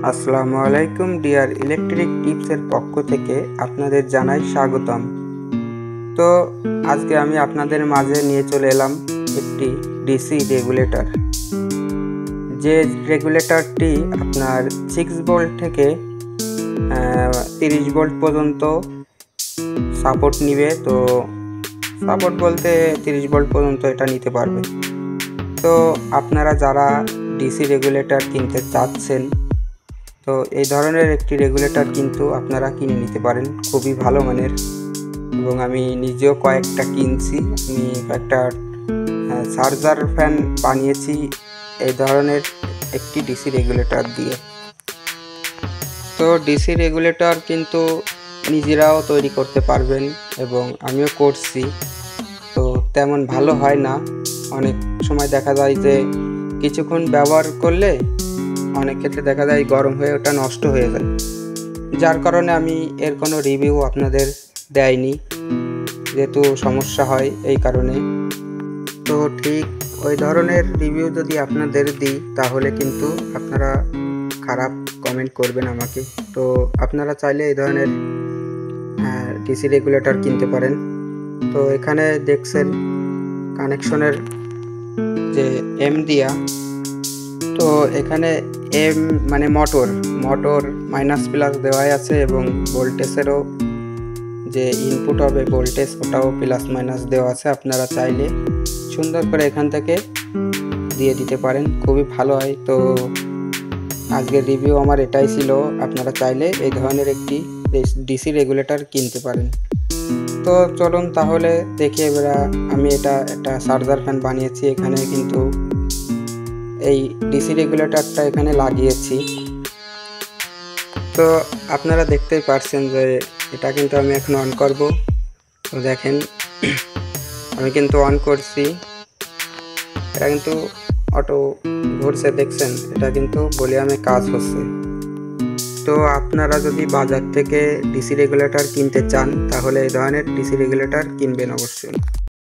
আসসালামু আলাইকুম deer electric টিপসের পক্ষ থেকে আপনাদের জানাই স্বাগতম। তো আজকে আমি আপনাদের মাঝে নিয়ে চলে এলাম একটি ডিসি রেগুলেটর। যে রেগুলেটরটি আপনার 6 ভোল্ট থেকে 30 ভোল্ট পর্যন্ত সাপোর্ট নিবে। তো সাপোর্ট বলতে 30 ভোল্ট পর্যন্ত এটা নিতে পারবে। তো আপনারা যারা ডিসি রেগুলেটর কিনতে চাচ্ছেন, তো এই ধরনের একটি রেগুলেটর কিন্তু আপনারা কিনে নিতে পারেন, খুবই ভালো মানের। এবং আমি নিজেও কয়েকটা কিনছি। আমি কয়েকটা চার্জার ফ্যান বানিয়েছি এই ধরনের একটি ডিসি রেগুলেটর দিয়ে। তো ডিসি রেগুলেটর কিন্তু নিজেরাও তৈরি করতে পারবেন এবং আমিও করছি। তো তেমন ভালো হয় না, অনেক সময় দেখা যায় যে কিছুক্ষণ ব্যবহার করলে অনেক ক্ষেত্রে দেখা যায় গরম হয়ে ওটা নষ্ট হয়ে যায়, যার কারণে আমি এর কোনো রিভিউ আপনাদের দেয়নি, যেহেতু সমস্যা হয় এই কারণে। তো ঠিক ওই ধরনের রিভিউ যদি আপনাদের দিই তাহলে কিন্তু আপনারা খারাপ কমেন্ট করবেন আমাকে। তো আপনারা চাইলে এই ধরনের ডিসি রেগুলেটর কিনতে পারেন। তো এখানে দেখছেন কানেকশনের যে এম দিয়া, তো এখানে এম মানে মোটর মাইনাস প্লাস দেওয়াই আছে এবং ভোল্টেজেরও যে ইনপুট হবে ভোল্টেজ ওটাও প্লাস মাইনাস দেওয়া আছে। আপনারা চাইলে সুন্দর করে এখান থেকে দিয়ে দিতে পারেন, খুবই ভালো হয়। তো আজকের রিভিউ আমার এটাই ছিল। আপনারা চাইলে এই ধরনের একটি ডিসি রেগুলেটর কিনতে পারেন। তো চলুন তাহলে দেখি এবার আমি এটা একটা চার্জার ফ্যান বানিয়েছি। এখানে কিন্তু এই ডিসি রেগুলেটরটা এখানে লাগিয়েছি। তো আপনারা দেখতেই পারছেন যে এটা কিন্তু আমি এখন অন করব। তো দেখেন আমি কিন্তু অন করছি, এটা কিন্তু অটো ঘুরছে, দেখছেন এটা কিন্তু ভলিউমে কাজ হচ্ছে। তো আপনারা যদি বাজার থেকে ডিসি রেগুলেটর কিনতে চান তাহলে এই ধরনের ডিসি রেগুলেটর কিনবেন অবশ্যই।